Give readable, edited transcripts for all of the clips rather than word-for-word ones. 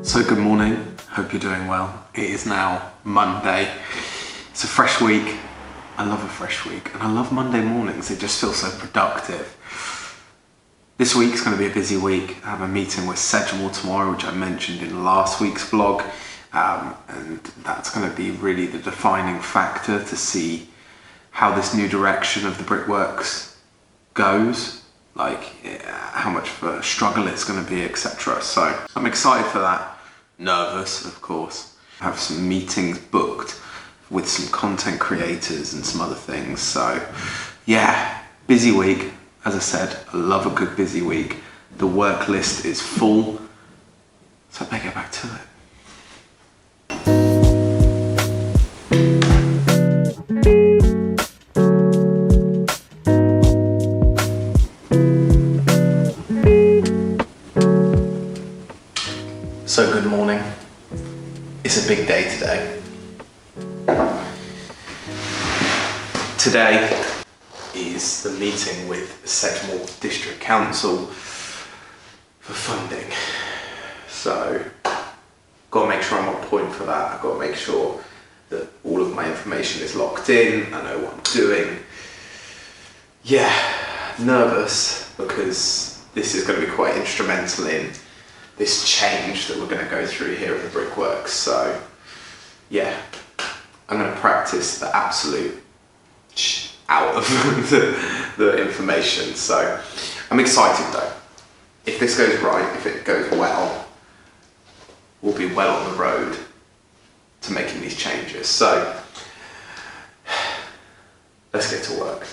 So good morning, hope you're doing well. It is now Monday. It's a fresh week. I love a fresh week and I love Monday mornings. They just feel so productive. This week's going to be a busy week. I have a meeting with Sedgemore tomorrow, which I mentioned in last week's vlog. And that's going to be really the defining factor to see how this new direction of the Brickworks goes, like how much of a struggle it's going to be, etc. So I'm excited for that. Nervous, of course. I have some meetings booked with some content creators and some other things. So yeah, busy week. As I said, I love a good busy week. The work list is full, so I better get back to it. So good morning. It's a big day today. Today is the meeting with Sedgemore District Council for funding. So, got to make sure I'm on point for that. I've got to make sure that all of my information is locked in. I know what I'm doing. Yeah, nervous because this is going to be quite instrumental in this change that we're going to go through here at the Brickworks. So yeah, I'm going to practice the absolute out of the information. So I'm excited though. If this goes right, if it goes well, we'll be well on the road to making these changes. So let's get to work.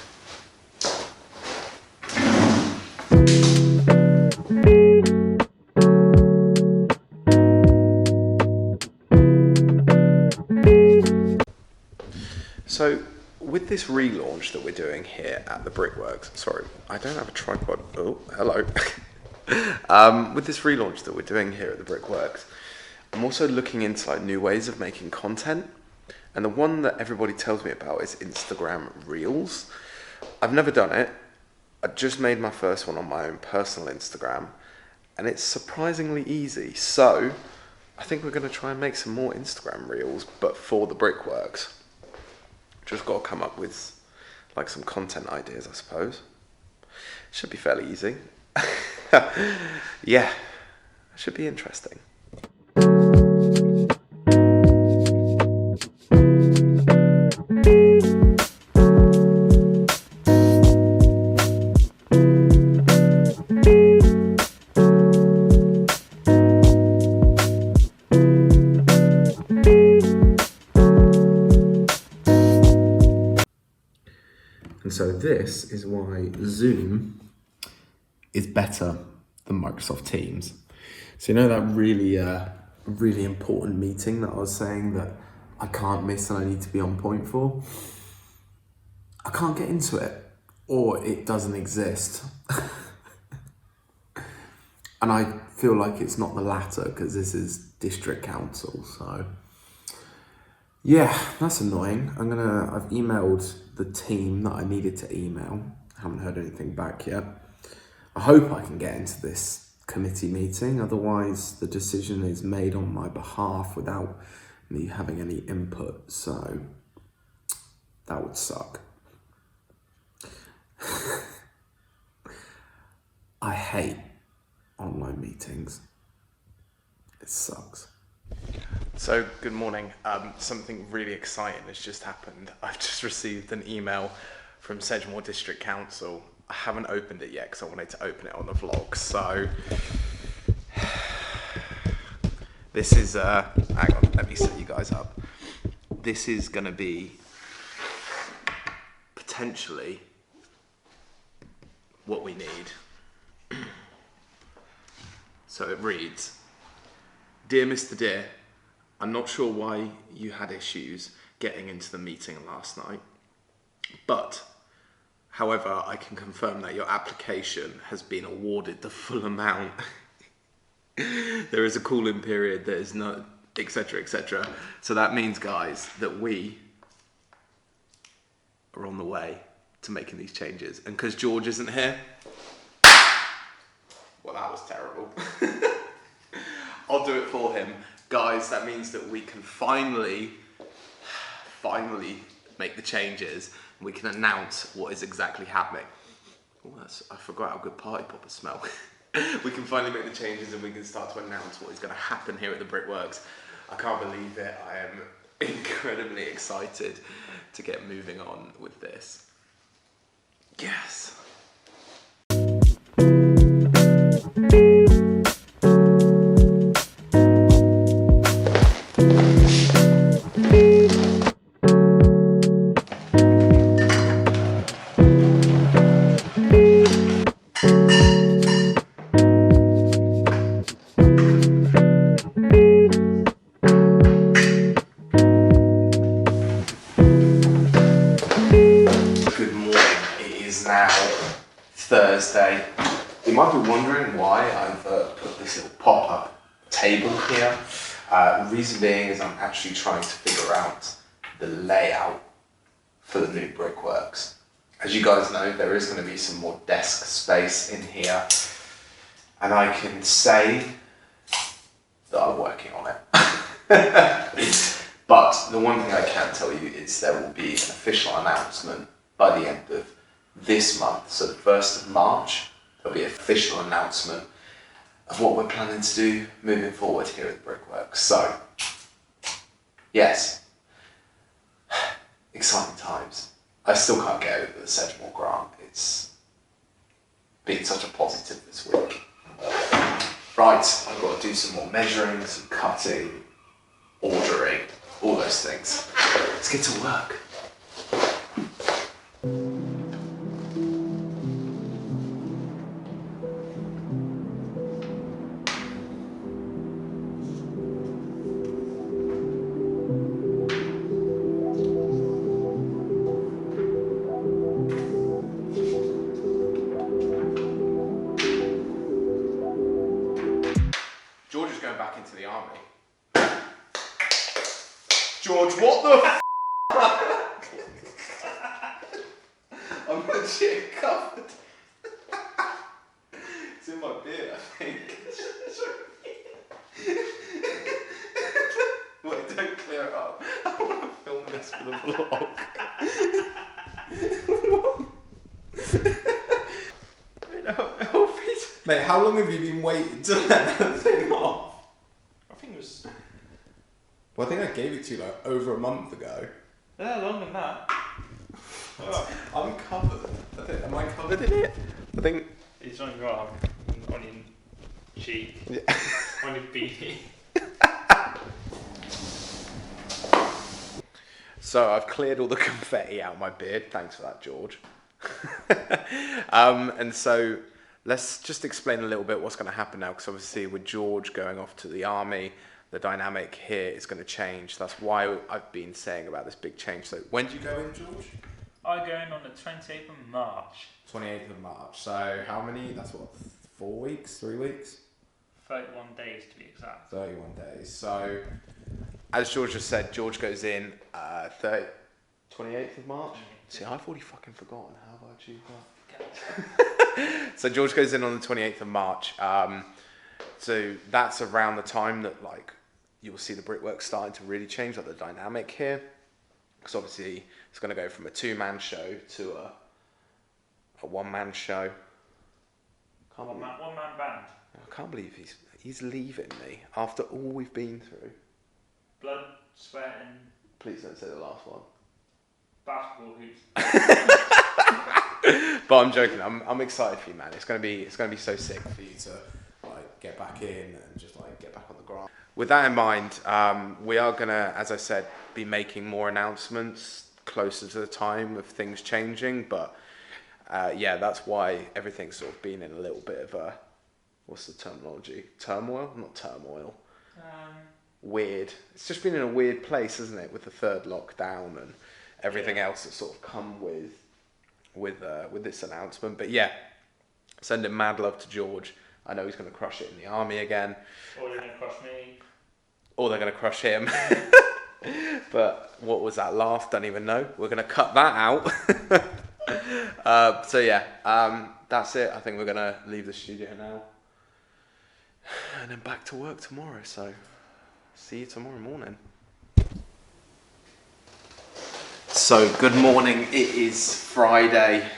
So with this relaunch that we're doing here at the Brickworks, sorry, I don't have a tripod. Oh, hello. With this relaunch that we're doing here at the Brickworks, I'm also looking into like new ways of making content. And the one that everybody tells me about is Instagram Reels. I've never done it. I just made my first one on my own personal Instagram and it's surprisingly easy. So I think we're going to try and make some more Instagram Reels, but for the Brickworks. Just got to come up with like some content ideas, I suppose. Should be fairly easy. Yeah, should be interesting. And so this is why Zoom is better than Microsoft Teams. So you know that really important meeting that I was saying that I can't miss and I need to be on point for? I can't get into it, or it doesn't exist. And I feel like it's not the latter because this is district council, so yeah, that's annoying. I've emailed the team that I needed to email. I haven't heard anything back yet. I hope I can get into this committee meeting, otherwise the decision is made on my behalf without me having any input, so that would suck. I hate online meetings. It sucks. So, good morning. Something really exciting has just happened. I've just received an email from Sedgemore District Council. I haven't opened it yet because I wanted to open it on the vlog. So, this is, hang on, let me set you guys up. This is going to be potentially what we need. So it reads, Dear Mr. Dear, I'm not sure why you had issues getting into the meeting last night, but however, I can confirm that your application has been awarded the full amount. There is a call-in period, there is no, etc, etc. So that means, guys, that we are on the way to making these changes. And because George isn't here, well, that was terrible. I'll do it for him. Guys, that means that we can finally make the changes. And we can announce what is exactly happening. Oh, I forgot how good party poppers smell. We can finally make the changes and we can start to announce what is going to happen here at the Brickworks. I can't believe it. I am incredibly excited to get moving on with this. Yes. Thursday. You might be wondering why I've put this little pop-up table here. The reason being is I'm actually trying to figure out the layout for the new Brickworks. As you guys know, there is going to be some more desk space in here, and I can say that I'm working on it. But the one thing I can tell you is there will be an official announcement by the end of this month, so the 1st of March, there'll be an official announcement of what we're planning to do moving forward here at the Brickworks. So, yes, exciting times. I still can't get over the Sedgemoor grant. It's been such a positive this week. Right, I've got to do some more measuring, some cutting, ordering, all those things. Let's get to work. George is going back into the army. George, what the f***? I'm legit covered. It's in my beard, I think. Wait, don't clear it up. I want to film this for the vlog. Mate, how long have you been waiting to let that thing off? I think it was... Well, I think I gave it to you like over a month ago. Yeah, longer than that. Oh. I'm covered. Am I covered in it? I think... It's on your arm, on your cheek, yeah. on your beanie. So I've cleared all the confetti out of my beard. Thanks for that, George. And so let's just explain a little bit what's going to happen now, because obviously with George going off to the army, the dynamic here is going to change. That's why I've been saying about this big change. So when do you go in, George? I go in on the 28th of March. 28th of March. So how many? That's what, 4 weeks? 3 weeks? 31 days to be exact. 31 days. So as George just said, George goes in 28th of March. See, I've already fucking forgotten. How have I achieved that? So George goes in on the 28th of March. So that's around the time that like you will see the Brickworks starting to really change, like the dynamic here. Because obviously it's going to go from a 2-man show to a 1-man show. One man band. I can't believe he's leaving me after all we've been through. Blood, sweat and... Please don't say the last one. Basketball hoops. But I'm joking. I'm excited for you, man. It's gonna be so sick for you to like get back in and just like get back on the grind. With that in mind, we are gonna, as I said, be making more announcements closer to the time of things changing. But yeah, that's why everything's sort of been in a little bit of a, what's the terminology? Turmoil? Not turmoil. Weird. It's just been in a weird place, isn't it, with the third lockdown and everything else that's sort of come with this announcement. But yeah, sending mad love to George. I know he's going to crush it in the army again. Or they're going to crush me. Or they're going to crush him. But what was that laugh? Don't even know. We're going to cut that out. So yeah, that's it. I think we're going to leave the studio now. And then back to work tomorrow. So see you tomorrow morning. So good morning. It is Friday.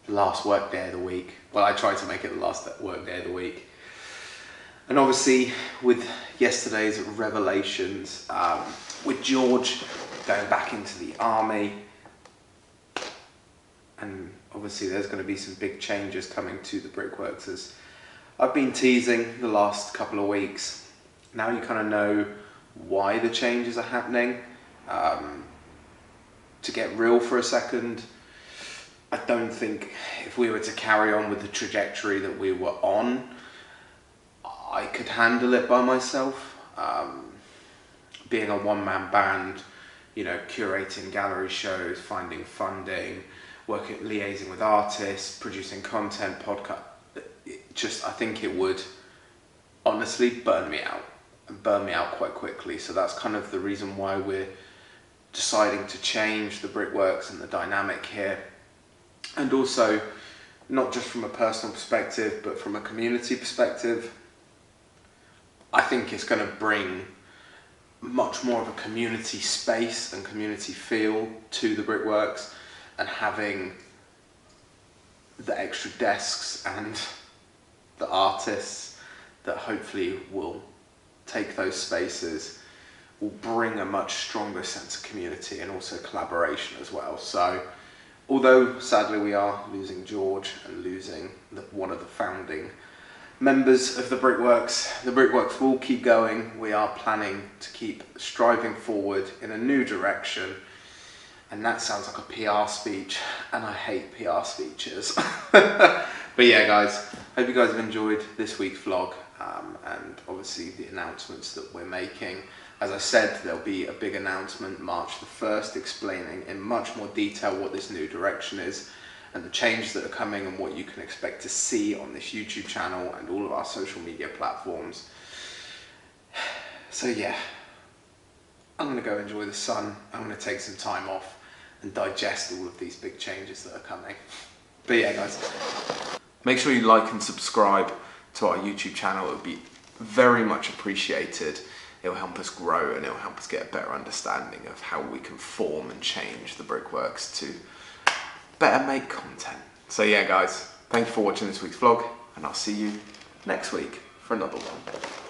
Last work day of the week. Well, I tried to make it the last work day of the week. And obviously with yesterday's revelations, with George going back into the army, and obviously there's going to be some big changes coming to the Brickworks, as I've been teasing the last couple of weeks. Now you kind of know why the changes are happening. To get real for a second, I don't think if we were to carry on with the trajectory that we were on, I could handle it by myself. Being a one-man band, you know, curating gallery shows, finding funding, liaising with artists, producing content, podcast, I think it would honestly burn me out quite quickly. So that's kind of the reason why we're deciding to change the Brickworks and the dynamic here. And also, not just from a personal perspective, but from a community perspective, I think it's going to bring much more of a community space and community feel to the Brickworks, and having the extra desks and the artists that hopefully will take those spaces will bring a much stronger sense of community and also collaboration as well. So although sadly we are losing George and losing one of the founding members of the Brickworks will keep going. We are planning to keep striving forward in a new direction. And that sounds like a PR speech, and I hate PR speeches. But yeah, guys, hope you guys have enjoyed this week's vlog, and obviously the announcements that we're making. As I said, there'll be a big announcement March the 1st explaining in much more detail what this new direction is and the changes that are coming and what you can expect to see on this YouTube channel and all of our social media platforms. So yeah, I'm going to go enjoy the sun. I'm going to take some time off and digest all of these big changes that are coming. But yeah, guys, make sure you like and subscribe to our YouTube channel. It would be very much appreciated. It will help us grow and it will help us get a better understanding of how we can form and change the Brickworks to better make content. So yeah, guys, thank you for watching this week's vlog, and I'll see you next week for another one.